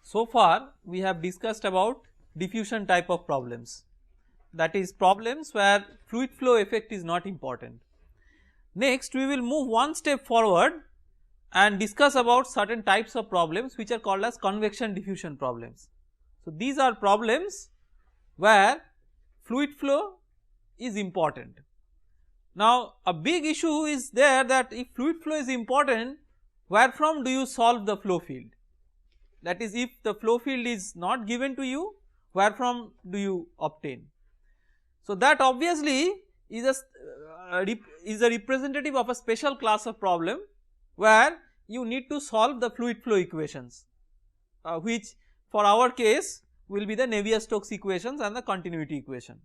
So far we have discussed about diffusion type of problems, that is problems where fluid flow effect is not important. Next we will move one step forward and discuss about certain types of problems which are called as convection diffusion problems. So these are problems where fluid flow is important. Now a big issue is there that if fluid flow is important, where from do you solve the flow field? That is, if the flow field is not given to you, where from do you obtain? So that obviously is a representative of a special class of problem where you need to solve the fluid flow equations, which for our case will be the Navier-Stokes equations and the continuity equation.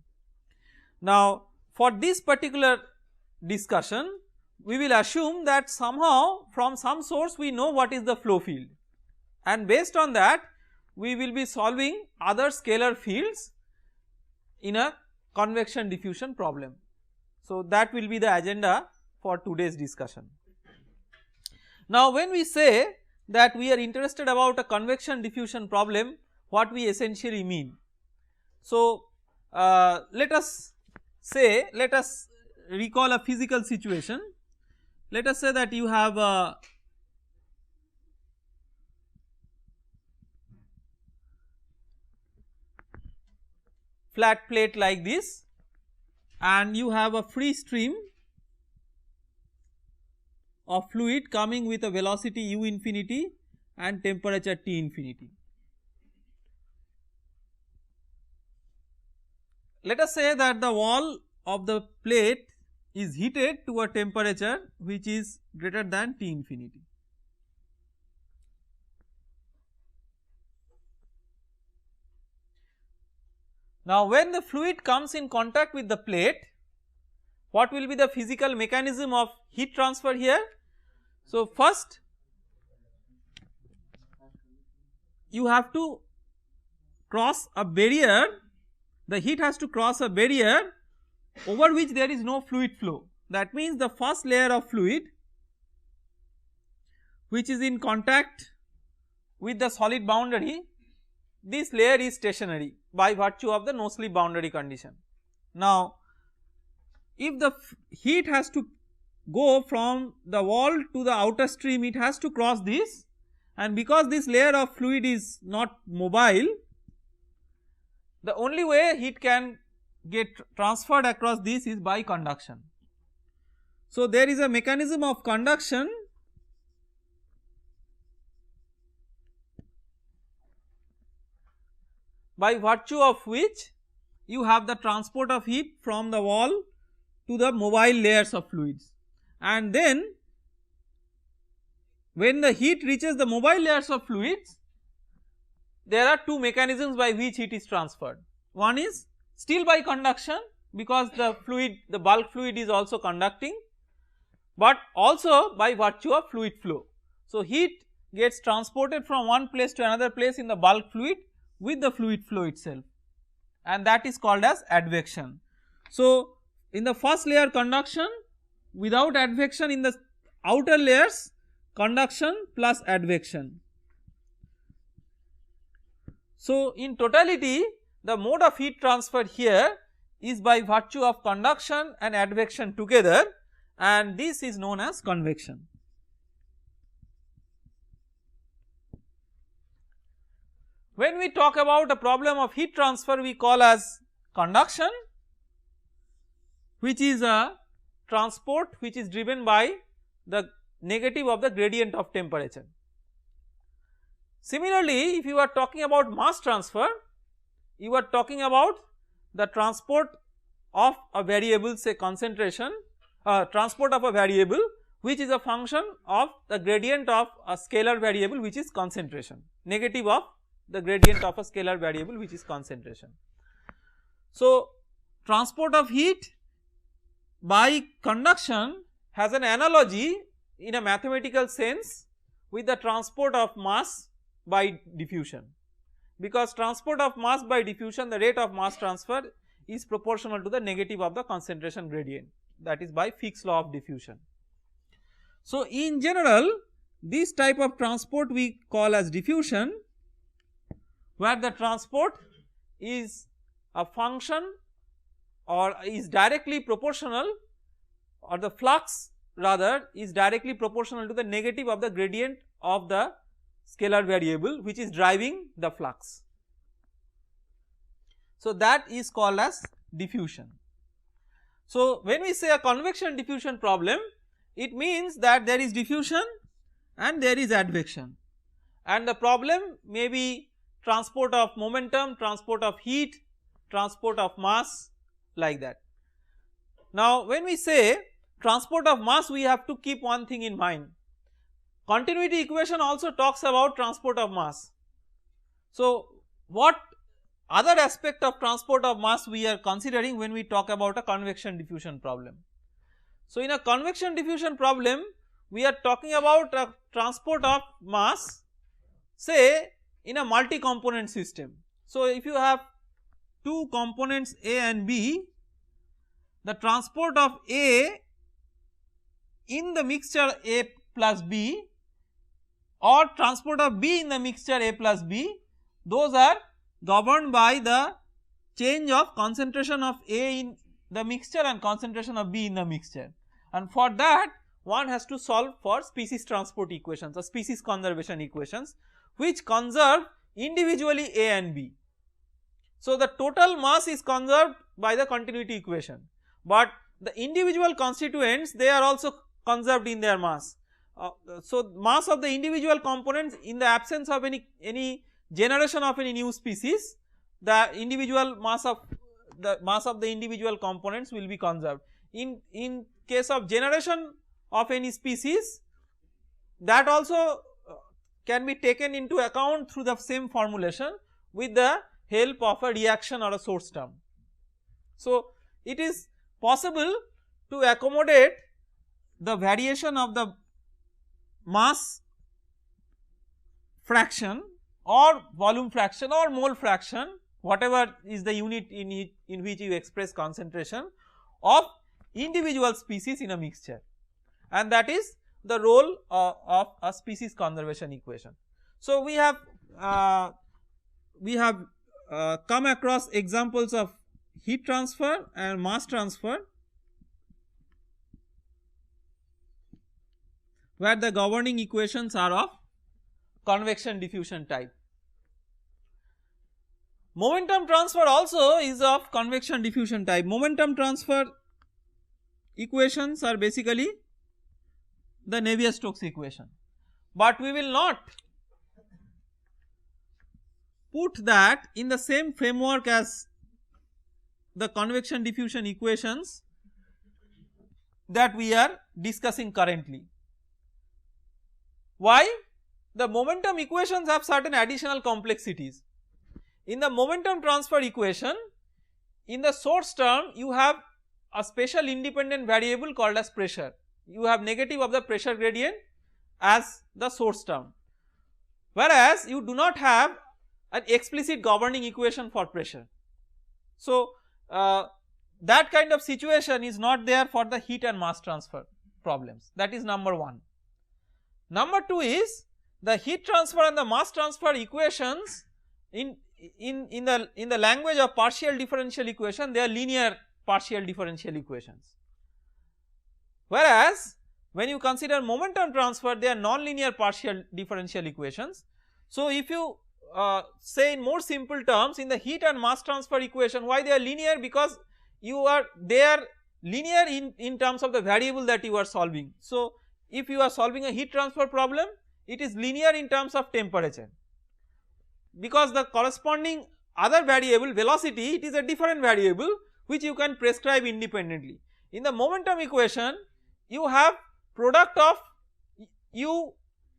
Now for this particular discussion we will assume that somehow from some source we know what is the flow field, and based on that we will be solving other scalar fields in a convection diffusion problem. So that will be the agenda for today's discussion. Now when we say that we are interested about a convection diffusion problem, what we essentially mean? So let us recall a physical situation. Let us say that you have a flat plate like this and you have a free stream of fluid coming with a velocity u infinity and temperature T infinity. Let us say that the wall of the plate is heated to a temperature which is greater than T infinity. Now when the fluid comes in contact with the plate, what will be the physical mechanism of heat transfer here? So first you have to cross a barrier, the heat has to cross a barrier over which there is no fluid flow. That means the first layer of fluid which is in contact with the solid boundary, this layer is stationary by virtue of the no slip boundary condition. Now if the heat has to go from the wall to the outer stream, it has to cross this, and because this layer of fluid is not mobile, the only way heat can get transferred across this is by conduction. So there is a mechanism of conduction by virtue of which you have the transport of heat from the wall to the mobile layers of fluids, and then when the heat reaches the mobile layers of fluids, there are two mechanisms by which heat is transferred. One is still by conduction, because the fluid, the bulk fluid is also conducting, but also by virtue of fluid flow. So heat gets transported from one place to another place in the bulk fluid with the fluid flow itself, and that is called as advection. So in the first layer conduction, without advection in the outer layers, conduction plus advection. So in totality the mode of heat transfer here is by virtue of conduction and advection together, and this is known as convection. When we talk about a problem of heat transfer, we call as conduction, which is a transport which is driven by the negative of the gradient of temperature. Similarly, if you are talking about mass transfer, you are talking about the transport of a variable, say concentration, transport of a variable which is a function of the gradient of a scalar variable which is concentration, negative of the gradient of a scalar variable which is concentration. So transport of heat by conduction has an analogy in a mathematical sense with the transport of mass by diffusion, because transport of mass by diffusion, the rate of mass transfer is proportional to the negative of the concentration gradient, that is by Fick's law of diffusion. So in general this type of transport we call as diffusion, where the transport is a function or is directly proportional, or the flux rather is directly proportional to the negative of the gradient of the scalar variable which is driving the flux. So that is called as diffusion. So when we say a convection diffusion problem, it means that there is diffusion and there is advection, and the problem may be transport of momentum, transport of heat, transport of mass, like that. Now when we say transport of mass, we have to keep one thing in mind. Continuity equation also talks about transport of mass. So what other aspect of transport of mass we are considering when we talk about a convection diffusion problem? So in a convection diffusion problem, we are talking about a transport of mass, say in a multi-component system. So if you have two components A and B, the transport of A in the mixture A plus B or transport of B in the mixture A plus B, those are governed by the change of concentration of A in the mixture and concentration of B in the mixture, and for that one has to solve for species transport equations or species conservation equations which conserve individually A and B. So the total mass is conserved by the continuity equation, but the individual constituents, they are also conserved in their mass. So mass of the individual components, in the absence of any generation of any new species, the individual mass of the individual components will be conserved. In case of generation of any species, that also can be taken into account through the same formulation with the help of a reaction or a source term. So it is possible to accommodate the variation of the mass fraction or volume fraction or mole fraction, whatever is the unit in which you express concentration of individual species in a mixture, and that is the role of a species conservation equation. So we have come across examples of heat transfer and mass transfer where the governing equations are of convection diffusion type. Momentum transfer also is of convection diffusion type. Momentum transfer equations are basically the Navier-Stokes equation, but we will not put that in the same framework as the convection diffusion equations that we are discussing currently. Why? The momentum equations have certain additional complexities. In the momentum transfer equation, in the source term you have a special independent variable called as pressure. You have negative of the pressure gradient as the source term, whereas you do not have an explicit governing equation for pressure. So that kind of situation is not there for the heat and mass transfer problems. That is number one. Number two is the heat transfer and the mass transfer equations in the language of partial differential equation, they are linear partial differential equations, whereas when you consider momentum transfer, they are non-linear partial differential equations. So if you say in more simple terms, in the heat and mass transfer equation, why they are linear? Because they are linear in terms of the variable that you are solving. So if you are solving a heat transfer problem, it is linear in terms of temperature, because the corresponding other variable velocity, it is a different variable which you can prescribe independently. In the momentum equation, you have product of u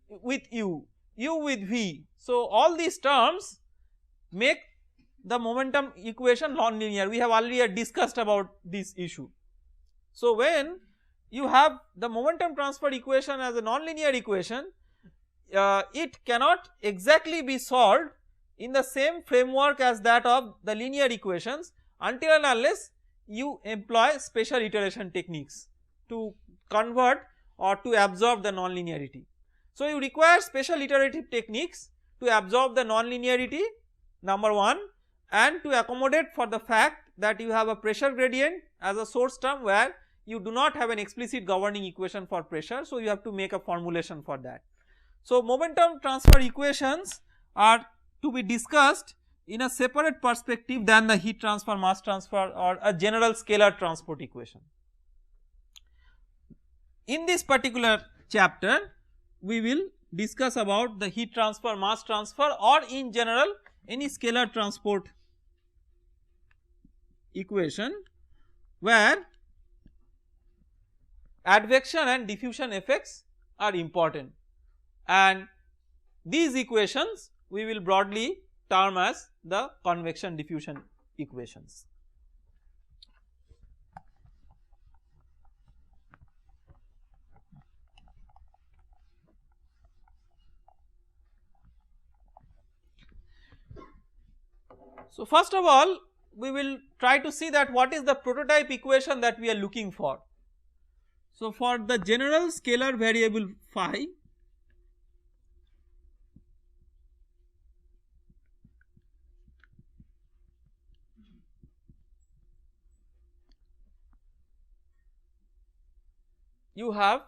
with u, u with v. So all these terms make the momentum equation non-linear. We have already discussed about this issue. So when you have the momentum transfer equation as a non-linear equation, it cannot exactly be solved in the same framework as that of the linear equations until and unless you employ special iteration techniques to convert or to absorb the non-linearity. So you require special iterative techniques to absorb the non-linearity number 1, and to accommodate for the fact that you have a pressure gradient as a source term where you do not have an explicit governing equation for pressure. So, you have to make a formulation for that. So, momentum transfer equations are to be discussed in a separate perspective than the heat transfer, mass transfer, or a general scalar transport equation. In this particular chapter, we will discuss about the heat transfer, mass transfer, or in general any scalar transport equation where advection and diffusion effects are important, and these equations we will broadly term as the convection diffusion equations. So, first of all we will try to see that what is the prototype equation that we are looking for. So, for the general scalar variable phi, you have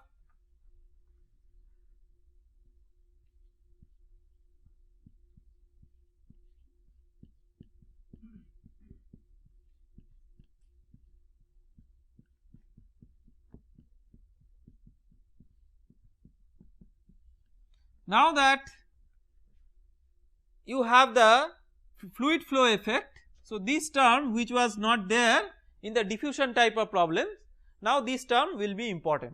now that you have the fluid flow effect. So, this term which was not there in the diffusion type of problem, now this term will be important.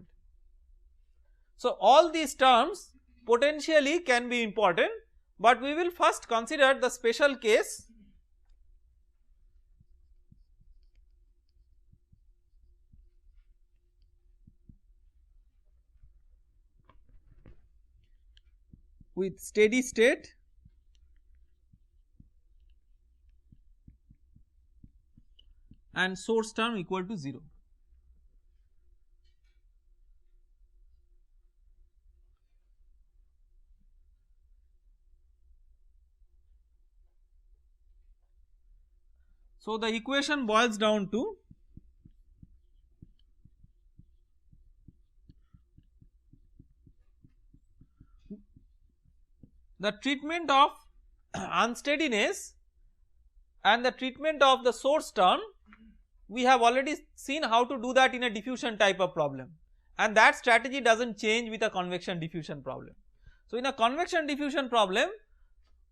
So, all these terms potentially can be important, but we will first consider the special case with steady state and source term equal to 0. So, the equation boils down to the treatment of unsteadiness and the treatment of the source term. We have already seen how to do that in a diffusion type of problem, and that strategy does not change with a convection diffusion problem. So, in a convection diffusion problem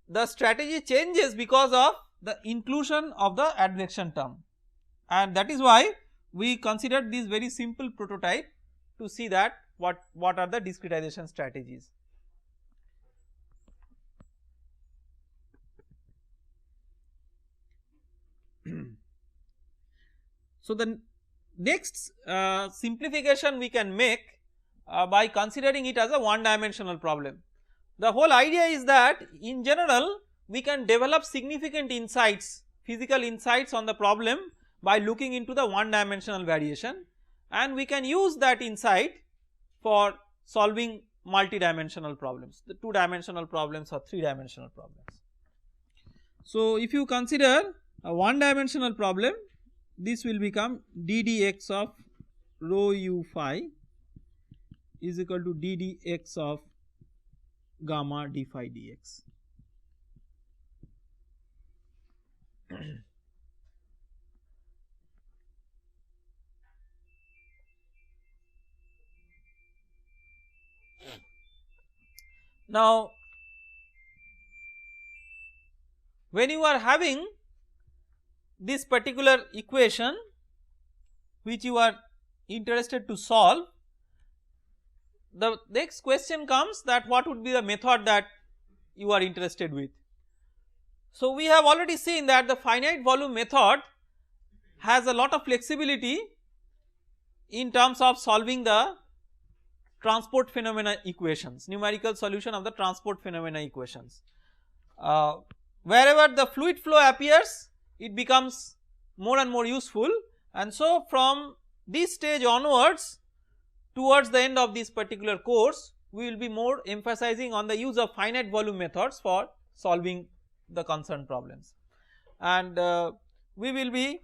the strategy changes because of the inclusion of the advection term, and that is why we considered this very simple prototype to see that what are the discretization strategies. So, the next simplification we can make by considering it as a one dimensional problem. The whole idea is that in general we can develop significant insights, physical insights on the problem by looking into the one dimensional variation, and we can use that insight for solving multi-dimensional problems, the 2-dimensional problems or 3-dimensional problems. So, if you consider a one dimensional problem, this will become ddx of rho u phi is equal to ddx of gamma d phi dx. Now, when you are having this particular equation which you are interested to solve, the next question comes that what would be the method that you are interested with. So, we have already seen that the finite volume method has a lot of flexibility in terms of solving the transport phenomena equations, numerical solution of the transport phenomena equations. Wherever the fluid flow appears, it becomes more and more useful, and so from this stage onwards towards the end of this particular course we will be more emphasizing on the use of finite volume methods for solving the concerned problems, and we will be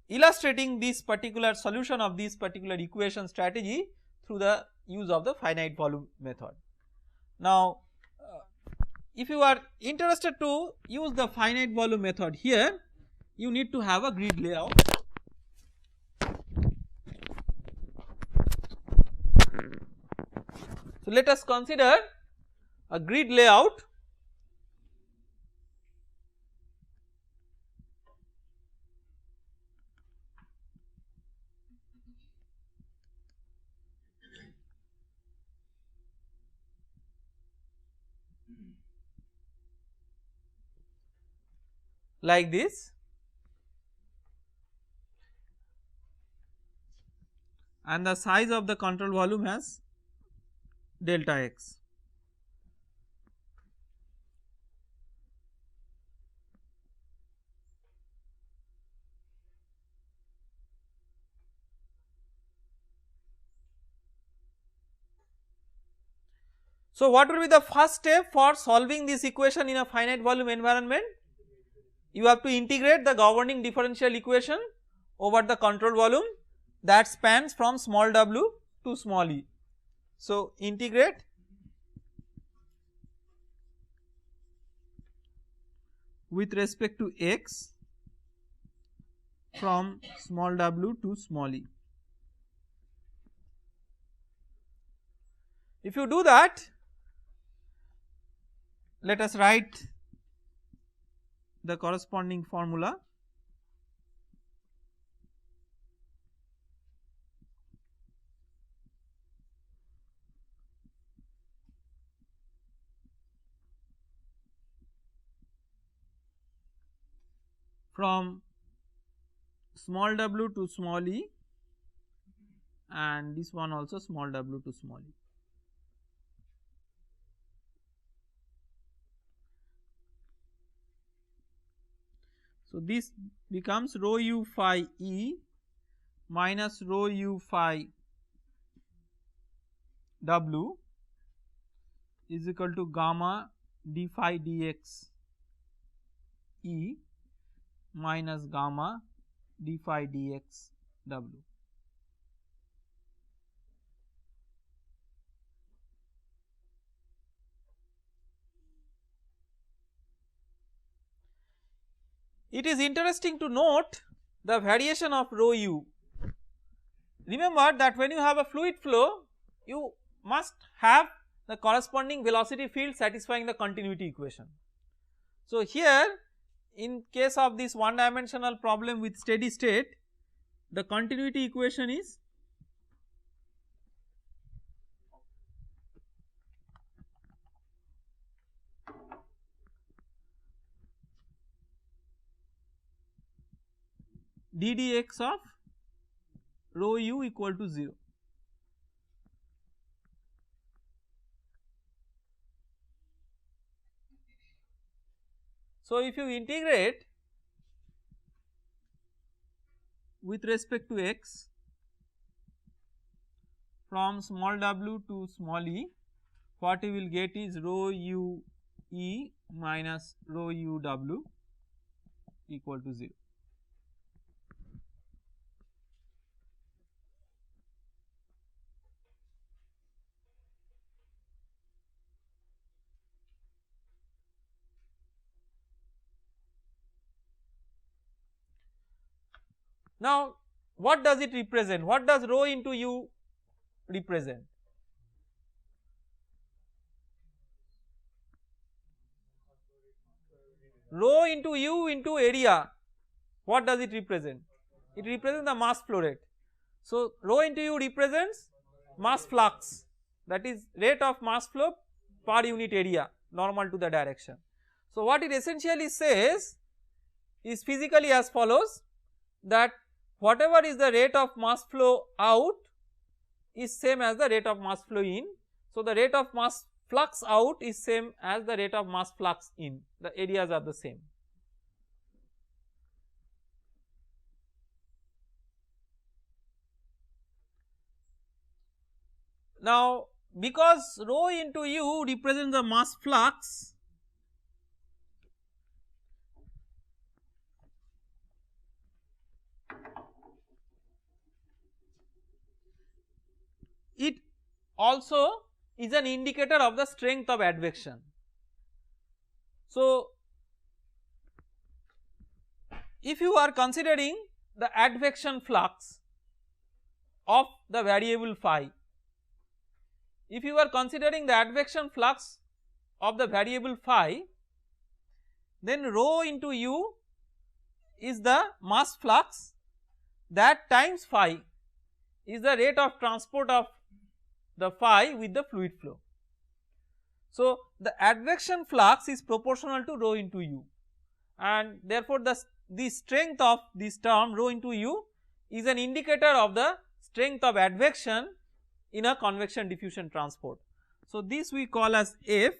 illustrating this particular solution of this particular equation strategy through the use of the finite volume method. Now if you are interested to use the finite volume method, here you need to have a grid layout. So let us consider a grid layout like this, and the size of the control volume as delta x. So what will be the first step for solving this equation in a finite volume environment? You have to integrate the governing differential equation over the control volume that spans from small w to small e. So integrate with respect to x from small w to small e. If you do that, let us write the corresponding formula. From small w to small e, and this one also small w to small e. So this becomes rho u phi e minus rho u phi w is equal to gamma d phi dx e minus gamma d phi dx w. It is interesting to note the variation of rho u. Remember that when you have a fluid flow, you must have the corresponding velocity field satisfying the continuity equation. So here in case of this one dimensional problem with steady state, the continuity equation is d dx of rho u equal to 0. So if you integrate with respect to x from small w to small e, what you will get is rho u e minus rho u w equal to 0. Now what does it represent? What does rho into u represent? Rho into u into area, what does it represent? It represents the mass flow rate. So rho into u represents mass flux, that is rate of mass flow per unit area normal to the direction. So what it essentially says is physically as follows, that whatever is the rate of mass flow out is same as the rate of mass flow in. So the rate of mass flux out is same as the rate of mass flux in, the areas are the same. Now because rho into u represents the mass flux, it also is an indicator of the strength of advection. So, if you are considering the advection flux of the variable phi, if you are considering the advection flux of the variable phi, then rho into u is the mass flux, that times phi is the rate of transport of the phi with the fluid flow. So, the advection flux is proportional to rho into u, and therefore the strength of this term rho into u is an indicator of the strength of advection in a convection diffusion transport. So, this we call as F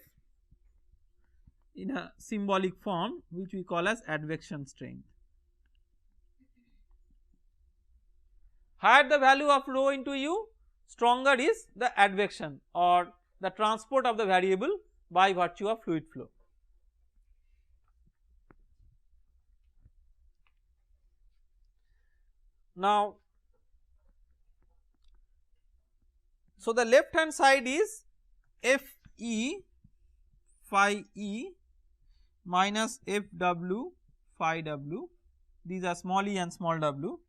in a symbolic form, which we call as advection strength. Higher the value of rho into u, stronger is the advection or the transport of the variable by virtue of fluid flow. Now, so the left hand side is F E phi E minus F W phi W, these are small e and small w,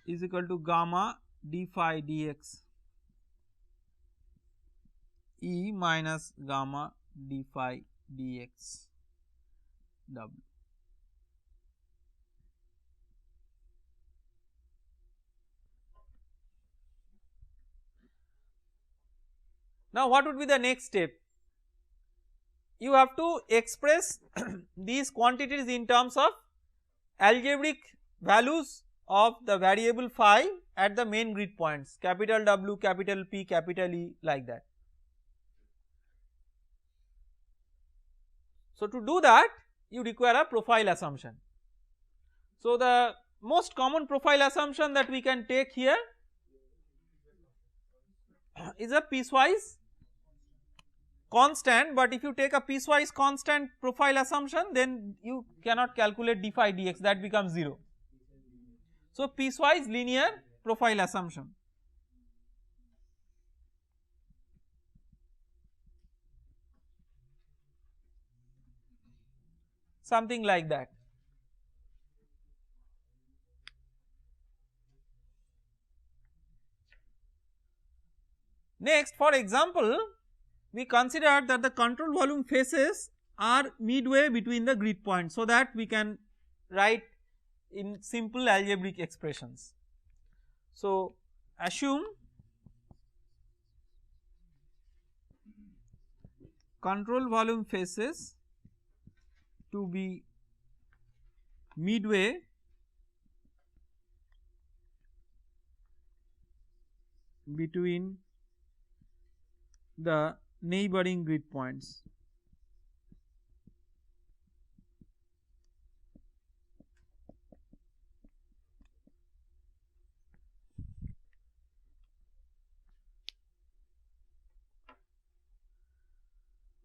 is equal to gamma d phi dx E minus gamma d phi dx W. Now, what would be the next step? You have to express these quantities in terms of algebraic values of the variable phi at the main grid points, capital W, capital P, capital E, like that. So, to do that you require a profile assumption. So, the most common profile assumption that we can take here is a piecewise constant, but if you take a piecewise constant profile assumption, then you cannot calculate d phi dx, that becomes 0. So, piecewise linear profile assumption. Something like that. Next, for example, we consider that the control volume phases are midway between the grid points, so that we can write in simple algebraic expressions. So, assume control volume phases to be midway between the neighboring grid points.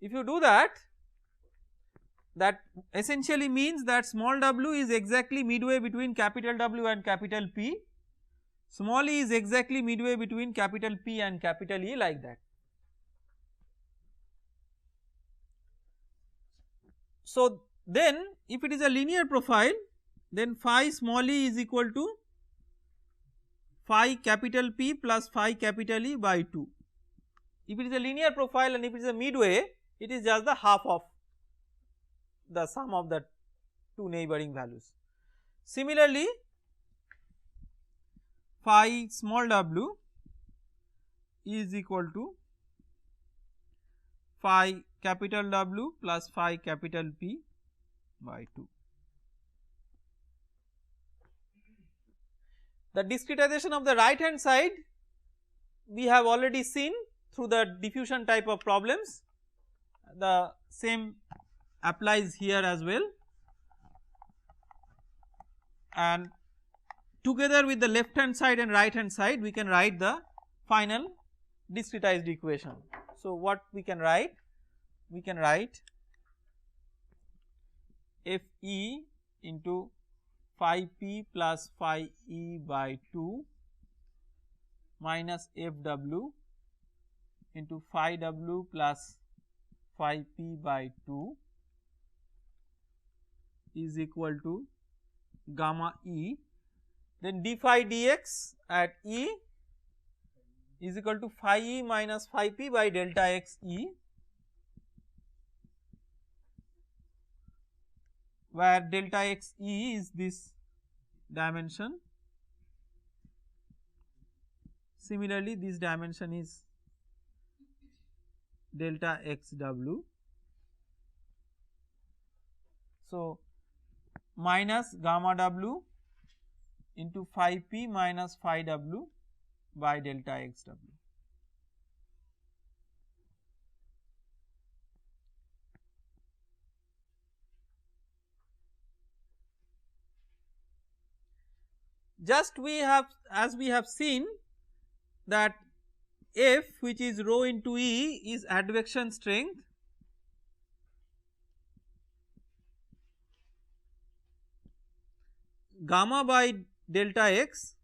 If you do that, that essentially means that small w is exactly midway between capital W and capital P, small e is exactly midway between capital P and capital E, like that. So, then if it is a linear profile, then phi small e is equal to phi capital P plus phi capital E by 2. If it is a linear profile and if it is a midway, it is just the half of the sum of the two neighboring values. Similarly, phi small w is equal to phi capital W plus phi capital P by 2. The discretization of the right hand side we have already seen through the diffusion type of problems, the same applies here as well, and together with the left hand side and right hand side we can write the final discretized equation. So, what we can write? We can write F E into phi P plus phi E by 2 minus Fw into phi w plus phi p by 2 is equal to gamma e, then d phi dx at E is equal to phi e minus phi p by delta x E, where delta x E is this dimension. Similarly, this dimension is delta x w. So, minus gamma w into phi p minus phi w by delta x w. Just we have, as we have seen, that F, which is rho into E, is advection strength, gamma by delta x,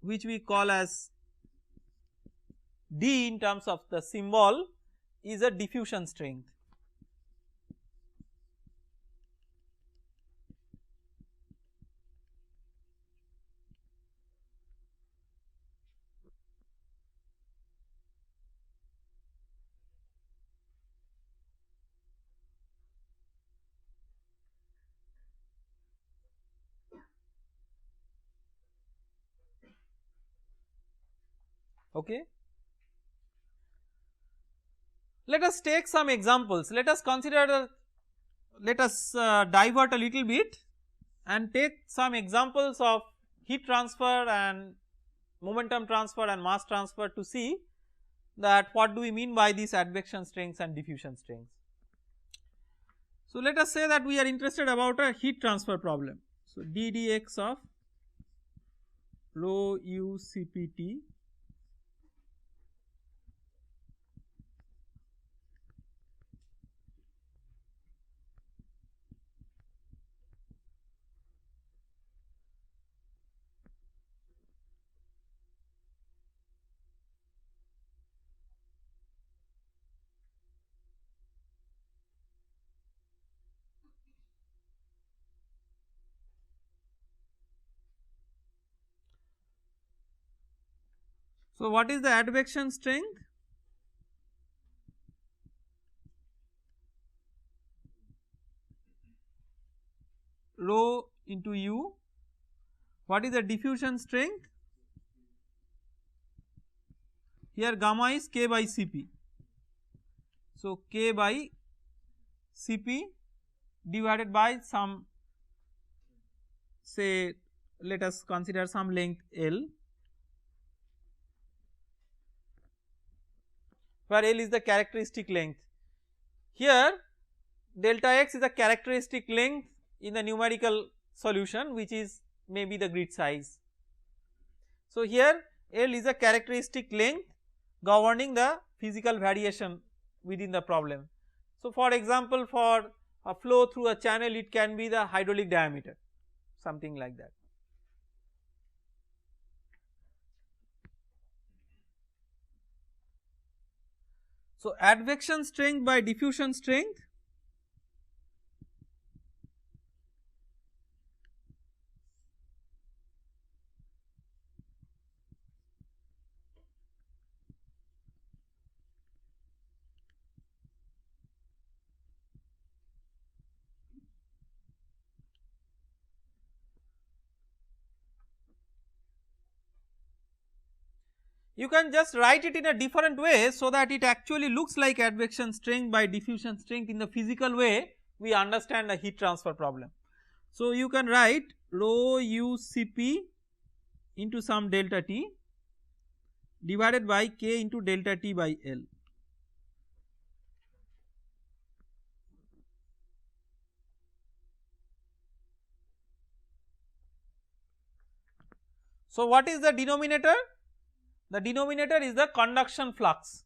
which we call as D in terms of the symbol, is a diffusion strength. Okay. Let us take some examples. Let us consider let us divert a little bit and take some examples of heat transfer and momentum transfer and mass transfer to see that what do we mean by these advection strengths and diffusion strengths. So, let us say that we are interested about a heat transfer problem. So, ddx of rho u cpt So, what is the advection strength? Rho into u. What is the diffusion strength? Here gamma is k by Cp. So, k by Cp divided by some, say, let us consider some length L, where L is the characteristic length. Here delta x is the characteristic length in the numerical solution, which is maybe the grid size. So, here L is a characteristic length governing the physical variation within the problem. So, for example, for a flow through a channel, it can be the hydraulic diameter, something like that. So, advection strength by diffusion strength you can just write it in a different way, so that it actually looks like advection strength by diffusion strength in the physical way we understand the heat transfer problem. So, you can write rho u Cp into some delta T divided by k into delta T by L. So, what is the denominator? The denominator is the conduction flux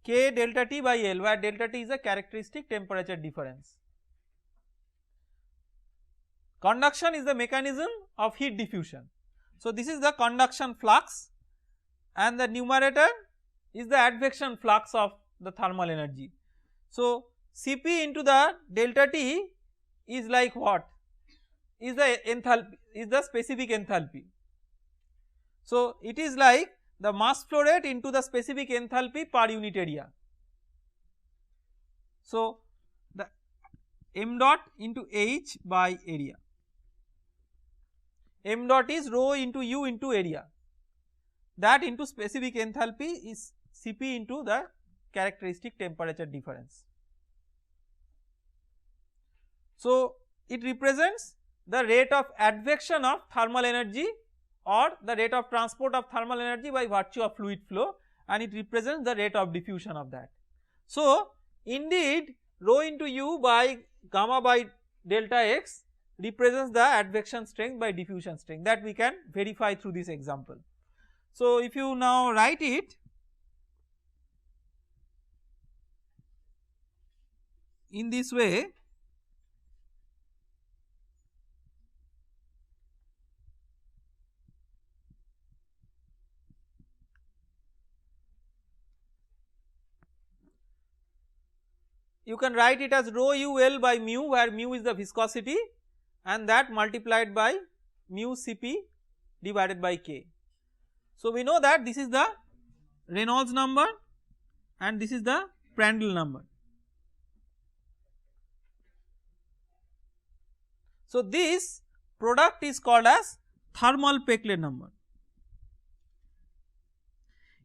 k delta T by L, where delta T is a characteristic temperature difference. Conduction is the mechanism of heat diffusion. So, this is the conduction flux and the numerator is the advection flux of the thermal energy. So, Cp into the delta T is like what? Is the enthalpy, is the specific enthalpy. So, it is like the mass flow rate into the specific enthalpy per unit area. So, the m dot into H by area, m dot is rho into U into area, that into specific enthalpy is Cp into the characteristic temperature difference. So, it represents the rate of advection of thermal energy or the rate of transport of thermal energy by virtue of fluid flow, and it represents the rate of diffusion of that. So, indeed rho into U by gamma by delta x represents the advection strength by diffusion strength, that we can verify through this example. So, if you now write it in this way, you can write it as rho UL by mu, where mu is the viscosity and that multiplied by mu Cp divided by K. So, we know that this is the Reynolds number and this is the Prandtl number. So, this product is called as thermal Peclet number.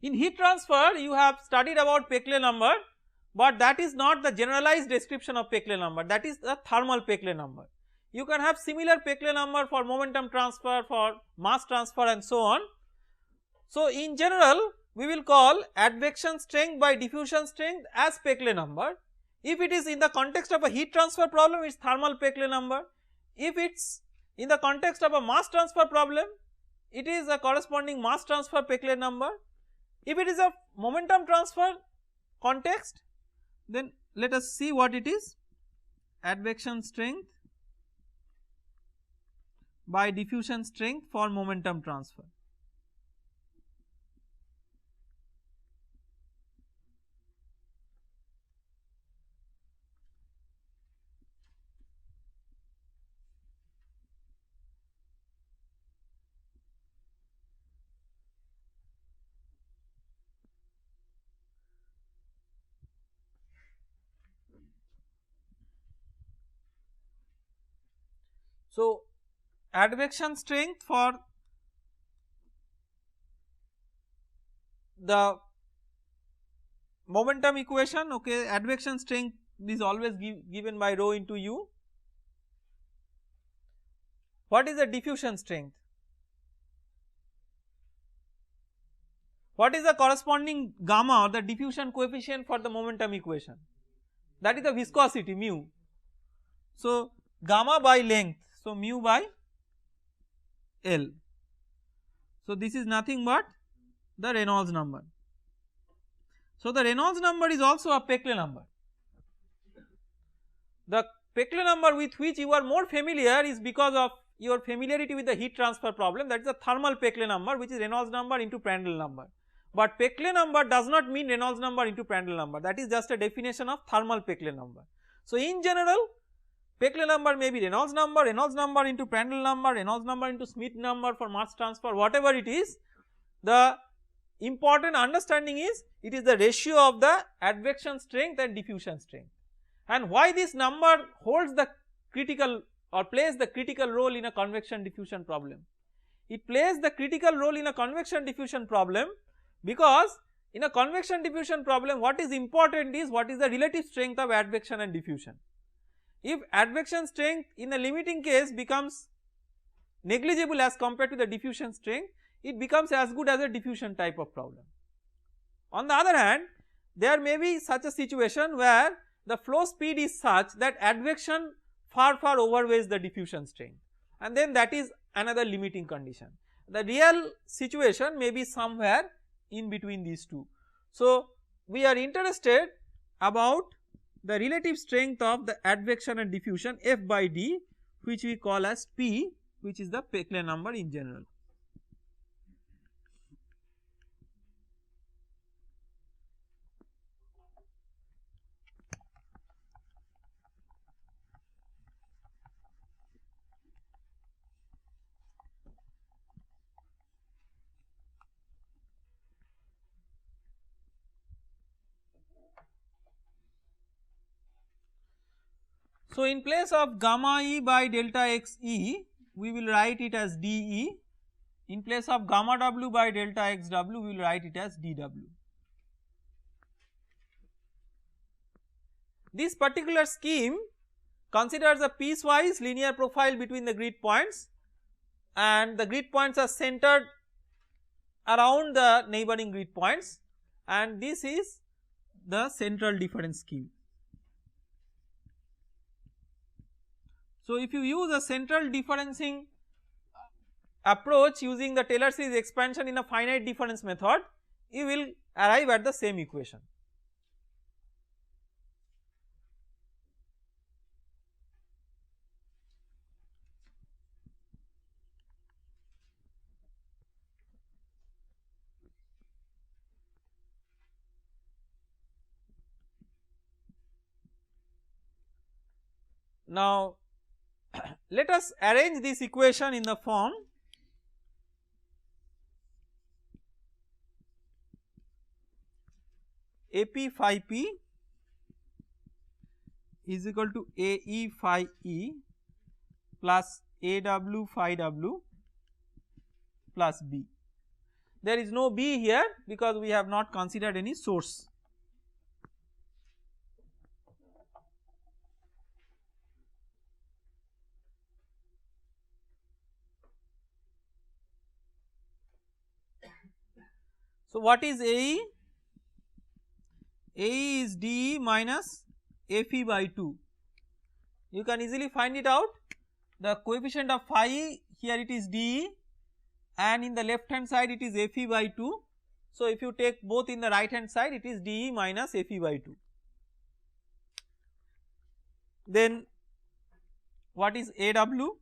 In heat transfer you have studied about Peclet number, but that is not the generalized description of Peclet number, that is the thermal Peclet number. You can have similar Peclet number for momentum transfer, for mass transfer and so on. So, in general we will call advection strength by diffusion strength as Peclet number. If it is in the context of a heat transfer problem, it is thermal Peclet number. If it is in the context of a mass transfer problem, it is a corresponding mass transfer Peclet number. If it is a momentum transfer context, then let us see what it is: advection strength by diffusion strength for momentum transfer. So, advection strength for the momentum equation, okay, advection strength is always given by rho into U. What is the diffusion strength? What is the corresponding gamma or the diffusion coefficient for the momentum equation? That is the viscosity mu. So, gamma by length, so mu by L. So, this is nothing but the Reynolds number. So, the Reynolds number is also a Peclet number. The Peclet number with which you are more familiar is because of your familiarity with the heat transfer problem, that is a thermal Peclet number, which is Reynolds number into Prandtl number. But Peclet number does not mean Reynolds number into Prandtl number, that is just a definition of thermal Peclet number. So, in general Peclet number may be Reynolds number into Prandtl number, Reynolds number into Schmidt number for mass transfer, whatever it is. The important understanding is it is the ratio of the advection strength and diffusion strength. And why this number holds the critical or plays the critical role in a convection diffusion problem? It plays the critical role in a convection diffusion problem because in a convection diffusion problem what is important is what is the relative strength of advection and diffusion. If advection strength in a limiting case becomes negligible as compared to the diffusion strength, it becomes as good as a diffusion type of problem. On the other hand, there may be such a situation where the flow speed is such that advection far overweighs the diffusion strength, and then that is another limiting condition. The real situation may be somewhere in between these two. So, we are interested about the relative strength of the advection and diffusion F by D, which we call as P, which is the Peclet number in general. So in place of gamma E by delta x E, we will write it as dE. In place of gamma W by delta x W, we will write it as dW. This particular scheme considers a piecewise linear profile between the grid points, and the grid points are centered around the neighboring grid points, and this is the central difference scheme. So if you use a central differencing approach using the Taylor series expansion in a finite difference method, you will arrive at the same equation. Now let us arrange this equation in the form AP phi P is equal to AE phi E plus AW phi W plus B. There is no B here because we have not considered any source. So what is AE? AE is DE minus FE by 2. You can easily find it out. The coefficient of phi here it is DE, and in the left hand side it is FE by 2. So if you take both in the right hand side, it is DE minus FE by 2. Then what is AW?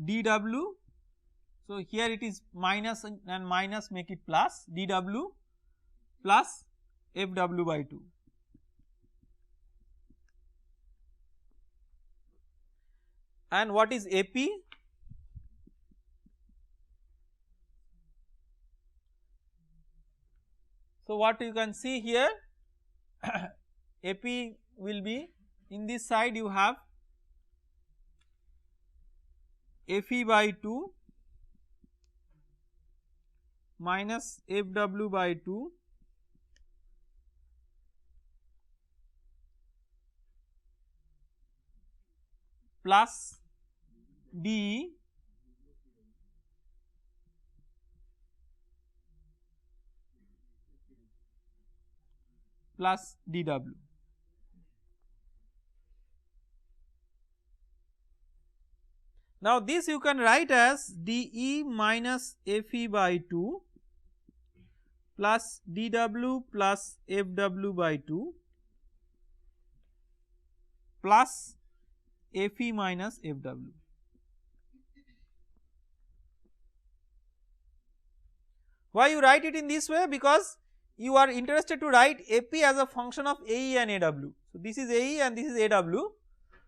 DW. So here it is minus and minus make it plus, dW plus FW by 2. And what is AP? So what you can see here, AP will be, in this side you have FE by 2 minus FW by 2 plus DE plus dW. Now this you can write as dE minus FE by 2 plus dW plus FW by 2 plus FE minus FW. Why you write it in this way? Because you are interested to write AP as a function of AE and AW. So this is AE and this is AW.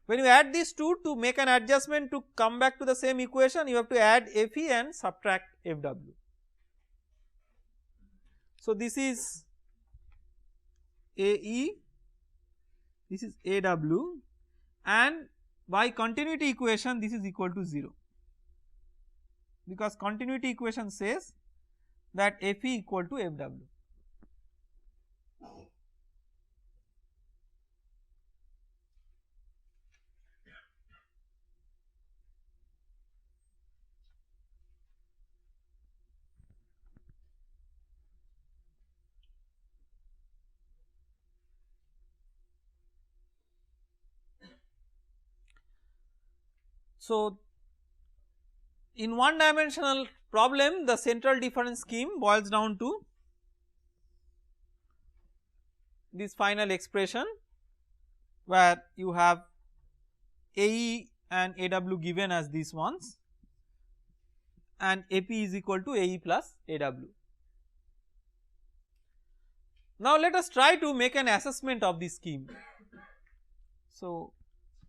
When you add these two to make an adjustment to come back to the same equation, you have to add FE and subtract FW. So this is AE, this is AW, and by continuity equation this is equal to 0, because continuity equation says that FE equal to FW. So in one dimensional problem, the central difference scheme boils down to this final expression where you have AE and AW given as these ones, and AP is equal to AE plus AW. Now let us try to make an assessment of this scheme. So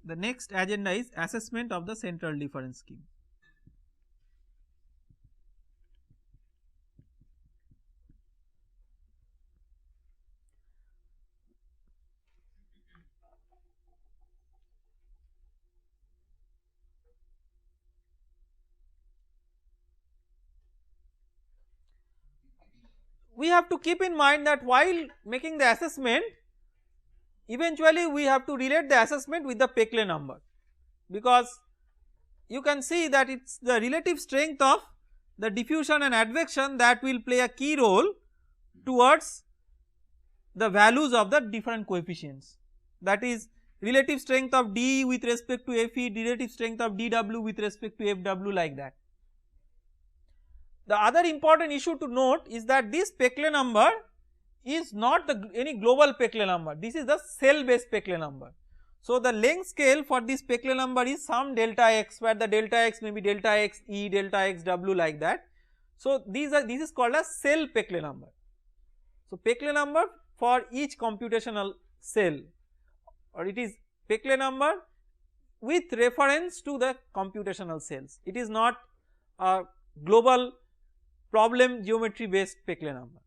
the next agenda is assessment of the central difference scheme. we have to keep in mind that while making the assessment, eventually we have to relate the assessment with the Peclet number, because you can see that it is the relative strength of the diffusion and advection that will play a key role towards the values of the different coefficients, that is relative strength of D with respect to Fe, relative strength of dW with respect to Fw, like that. The other important issue to note is that this Peclet number is not any global Peclet number, this is the cell based Peclet number. So the length scale for this Peclet number is some delta x, where the delta x may be delta x E, delta x W, like that. So this is called a cell Peclet number. So Peclet number for each computational cell, or it is Peclet number with reference to the computational cells, it is not a global problem geometry based Peclet number.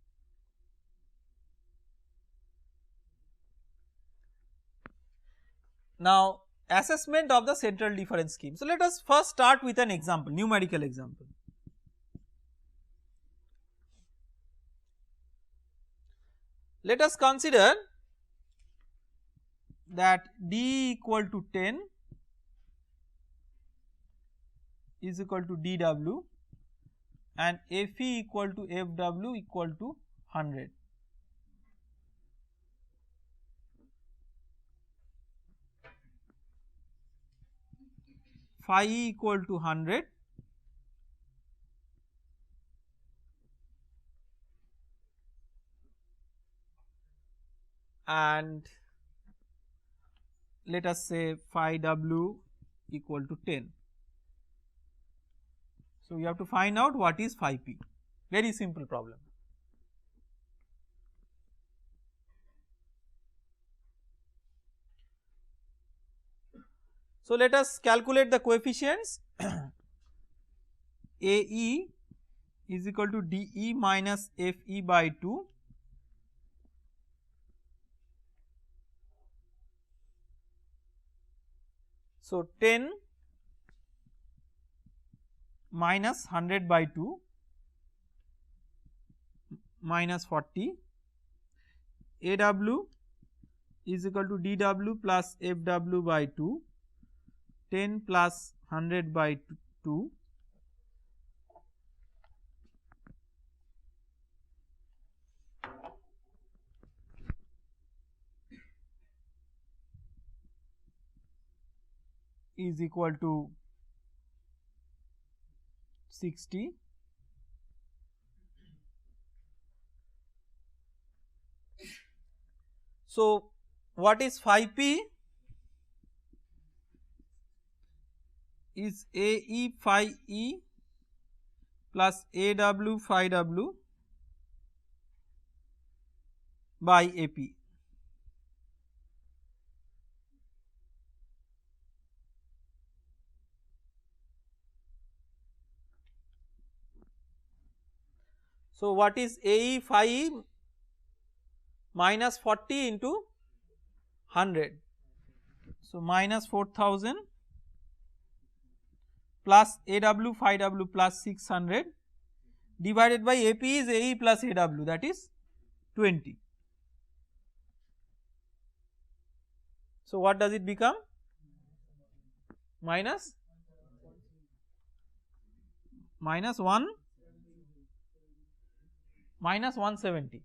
Now assessment of the central difference scheme. So let us first start with an example, numerical example. Let us consider that D equal to 10 is equal to dW and Fe equal to Fw equal to 100. Phi E equal to 100 and let us say phi W equal to 10. So you have to find out what is phi P, very simple problem. So let us calculate the coefficients. AE is equal to DE minus FE by 2 . So 10 minus 100 by 2 minus 40, AW is equal to DW plus FW by 2, 10 plus 100 by 2 is equal to 60. So what is phi P? Is AE phi E plus AW phi W by AP. So what is AE phi E? Minus 40 into 100. So minus 4000 plus AW phi W plus 600 divided by AP is AE plus AW, that is 20. So what does it become? Minus 170.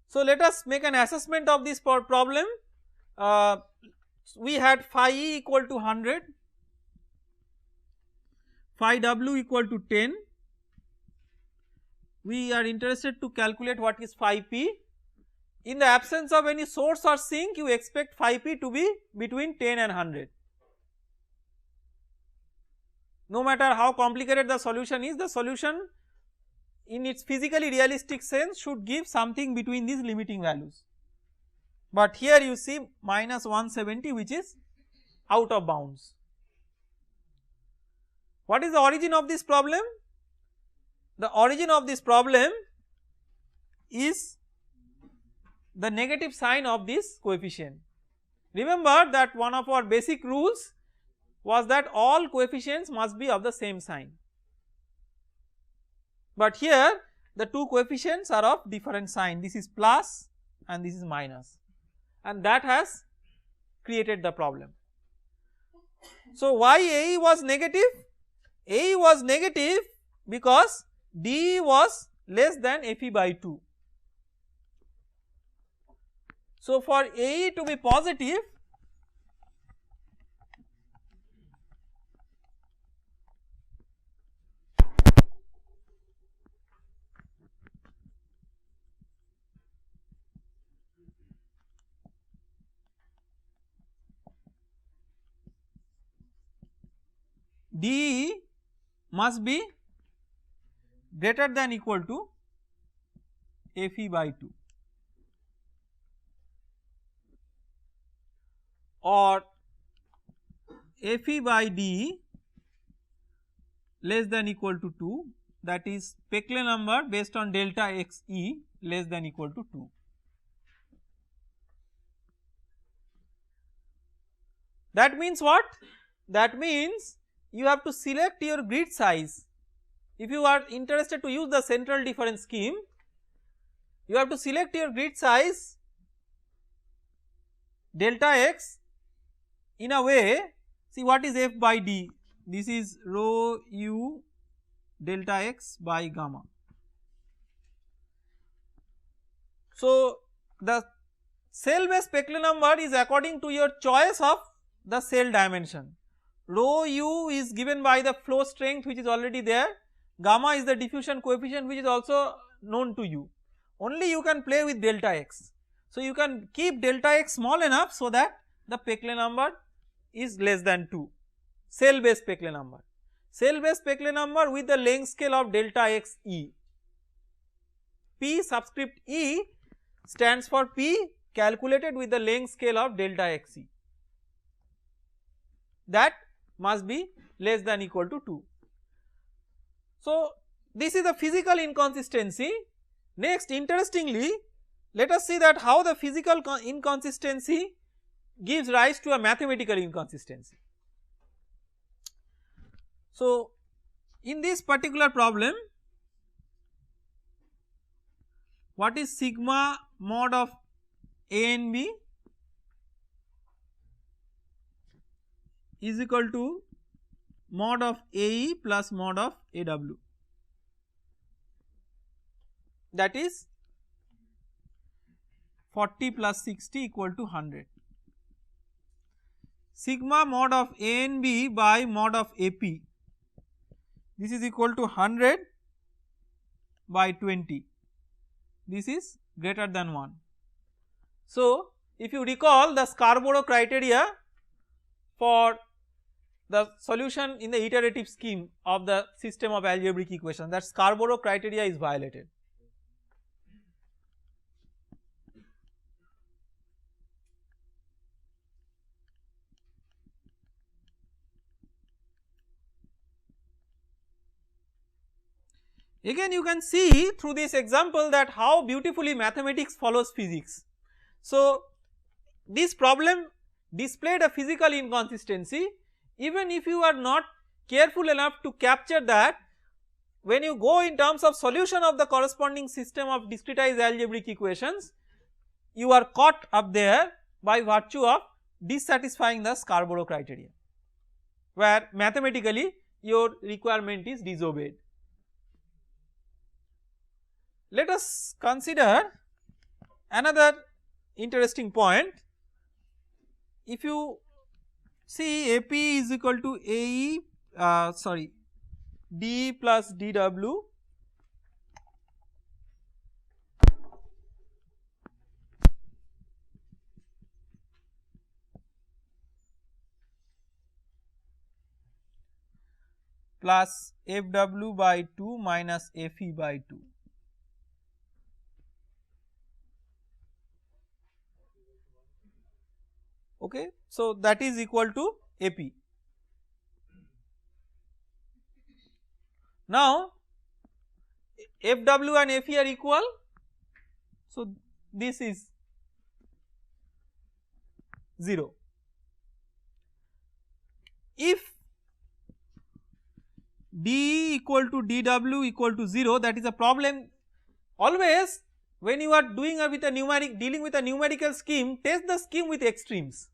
So let us make an assessment of this problem. We had phi E equal to 100, phi W equal to 10. We are interested to calculate what is phi P. In the absence of any source or sink, you expect phi P to be between 10 and 100. No matter how complicated the solution is, the solution in its physically realistic sense should give something between these limiting values. But here you see minus 170, which is out of bounds. What is the origin of this problem? The origin of this problem is the negative sign of this coefficient. Remember that one of our basic rules was that all coefficients must be of the same sign. but here the two coefficients are of different sign, this is plus and this is minus, and that has created the problem. So why AE was negative? AE was negative because DE was less than FE by 2. So for AE to be positive, DE must be greater than equal to FE by 2, or FE by DE less than equal to 2, that is Peclet number based on delta x E less than equal to 2. That means what? That means you have to select your grid size. If you are interested to use the central difference scheme, you have to select your grid size delta x in a way, see what is F by D, this is rho u delta x by gamma. So the cell based Peclet number is according to your choice of the cell dimension. Rho u is given by the flow strength which is already there, gamma is the diffusion coefficient which is also known to you, only you can play with delta x. So you can keep delta x small enough so that the Peclet number is less than 2, cell based Peclet number. Cell based Peclet number with the length scale of delta x E. P subscript E stands for P calculated with the length scale of delta x E, that must be less than equal to 2. So this is the physical inconsistency. Next, interestingly, let us see that how the physical inconsistency gives rise to a mathematical inconsistency. So in this particular problem, what is sigma mod of A and B is equal to mod of AE plus mod of AW, that is 40 plus 60 equal to 100. Sigma mod of A and B by mod of AP, this is equal to 100 by 20, this is greater than 1. So if you recall the Scarborough criteria for the solution in the iterative scheme of the system of algebraic equations, that Scarborough criteria is violated. Again you can see through this example that how beautifully mathematics follows physics. So this problem displayed a physical inconsistency. Even if you are not careful enough to capture that, when you go in terms of solution of the corresponding system of discretized algebraic equations, you are caught up there by virtue of dissatisfying the Scarborough criteria, where mathematically your requirement is disobeyed. Let us consider another interesting point. If you see AP is equal to AE D plus DW plus FW by 2 minus FE by 2. Okay, so that is equal to AP. Now FW and FE are equal, so this is 0. If dE equal to dW equal to 0, that is a problem. Always when you are doing with a dealing with a numerical scheme, test the scheme with extremes.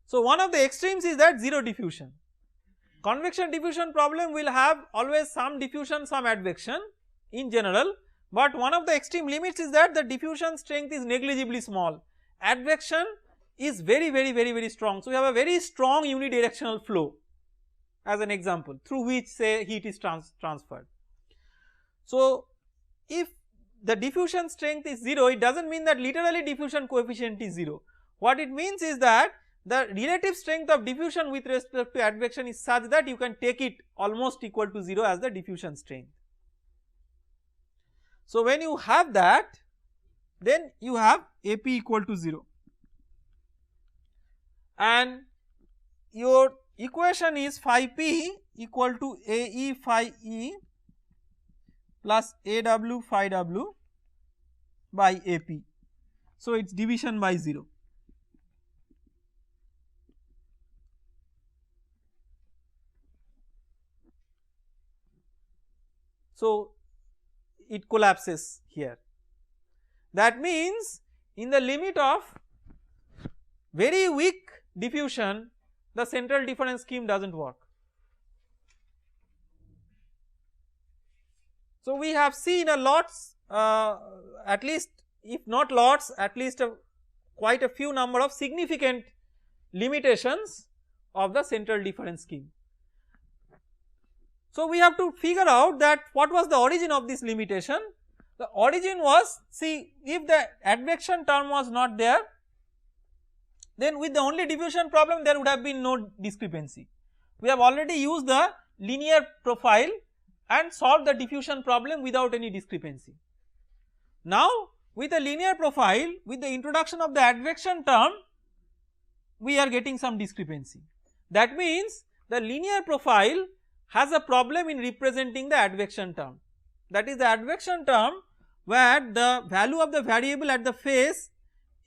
So one of the extremes is that 0 diffusion. Convection diffusion problem will have always some diffusion, some advection in general, but one of the extreme limits is that the diffusion strength is negligibly small, advection is very strong. So we have a very strong unidirectional flow as an example through which say heat is transferred. So if the diffusion strength is 0, it does not mean that literally diffusion coefficient is 0. What it means is that the relative strength of diffusion with respect to advection is such that you can take it almost equal to 0 as the diffusion strength. So when you have that, then you have AP equal to 0, and your equation is phi P equal to AE phi E plus AW phi W by AP. So it is division by 0. So it collapses here. That means in the limit of very weak diffusion, the central difference scheme does not work. So we have seen a lots, at least if not lots, at least quite a few number of significant limitations of the central difference scheme. So we have to figure out that what was the origin of this limitation. The origin was, see, if the advection term was not there, then with the only diffusion problem there would have been no discrepancy. We have already used the linear profile and solved the diffusion problem without any discrepancy. Now with a linear profile, with the introduction of the advection term, we are getting some discrepancy. That means the linear profile has a problem in representing the advection term, that is the advection term where the value of the variable at the face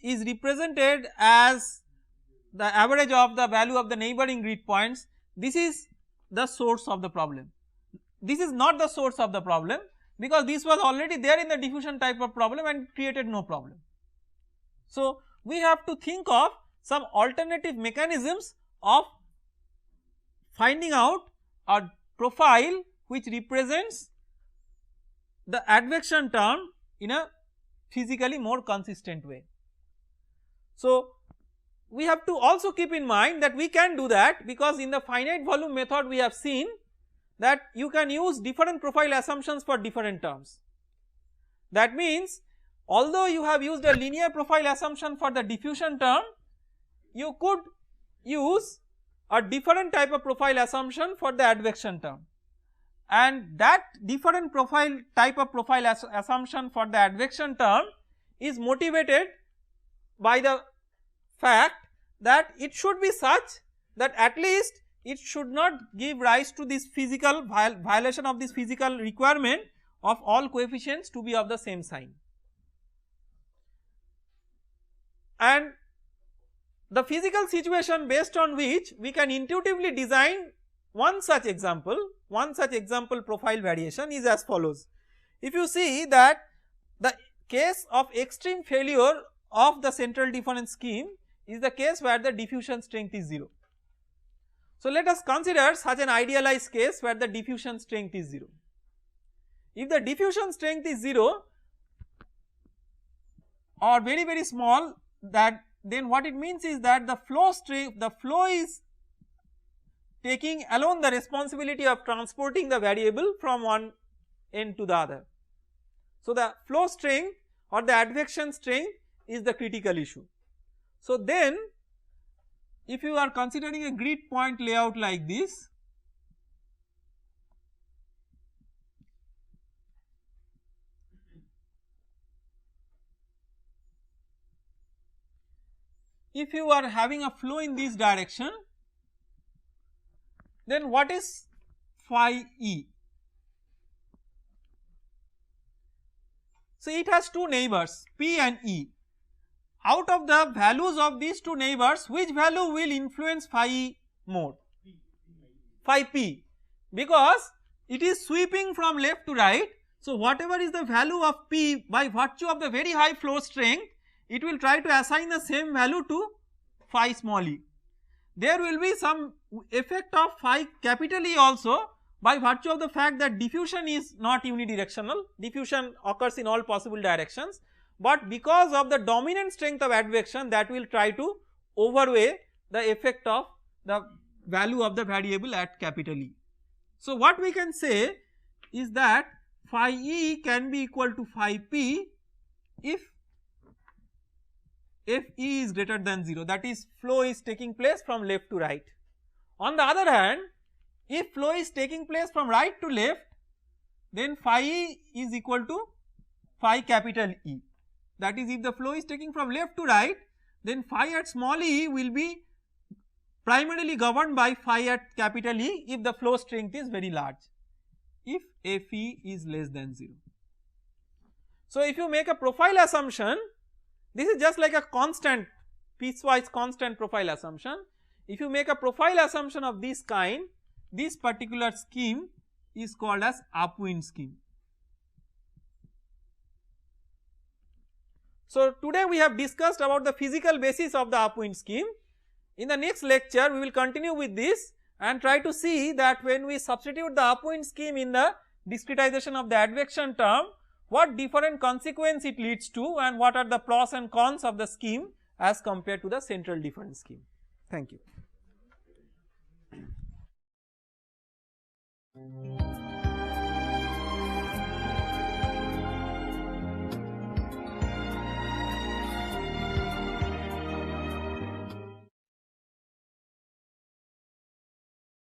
is represented as the average of the value of the neighboring grid points. This is the source of the problem. This is not the source of the problem, because this was already there in the diffusion type of problem and created no problem. So we have to think of some alternative mechanisms of finding out a profile which represents the advection term in a physically more consistent way. So we have to also keep in mind that we can do that, because in the finite volume method we have seen that you can use different profile assumptions for different terms. That means although you have used a linear profile assumption for the diffusion term, you could use a different type of profile assumption for the advection term, and that different profile type of profile assumption for the advection term is motivated by the fact that it should be such that at least it should not give rise to this physical violation of this physical requirement of all coefficients to be of the same sign. And the physical situation based on which we can intuitively design one such example profile variation is as follows. If you see that the case of extreme failure of the central difference scheme is the case where the diffusion strength is 0. So let us consider such an idealized case where the diffusion strength is 0. If the diffusion strength is 0 or very small, that then what it means is that the flow is taking alone the responsibility of transporting the variable from one end to the other. So the flow strength or the advection strength is the critical issue. So then if you are considering a grid point layout like this, if you are having a flow in this direction, then what is phi E? So it has two neighbors P and E. Out of the values of these two neighbors, which value will influence phi E more? Phi P, because it is sweeping from left to right. So, whatever is the value of P by virtue of the very high flow strength, it will try to assign the same value to phi small e. There will be some effect of phi capital E also by virtue of the fact that diffusion is not unidirectional, diffusion occurs in all possible directions, but because of the dominant strength of advection, that will try to overweigh the effect of the value of the variable at capital E. So, what we can say is that phi E can be equal to phi P if E is greater than 0, that is flow is taking place from left to right. On the other hand, if flow is taking place from right to left, then phi E is equal to phi capital E, that is if the flow is taking from left to right, then phi at small e will be primarily governed by phi at capital E if the flow strength is very large, if Fe is less than 0. So, if you make a profile assumption, this is just like a constant, piecewise constant profile assumption. If you make a profile assumption of this kind, this particular scheme is called as upwind scheme. So, today we have discussed about the physical basis of the upwind scheme. In the next lecture we will continue with this and try to see that when we substitute the upwind scheme in the discretization of the advection term, what different consequence it leads to and what are the pros and cons of the scheme as compared to the central difference scheme. Thank you.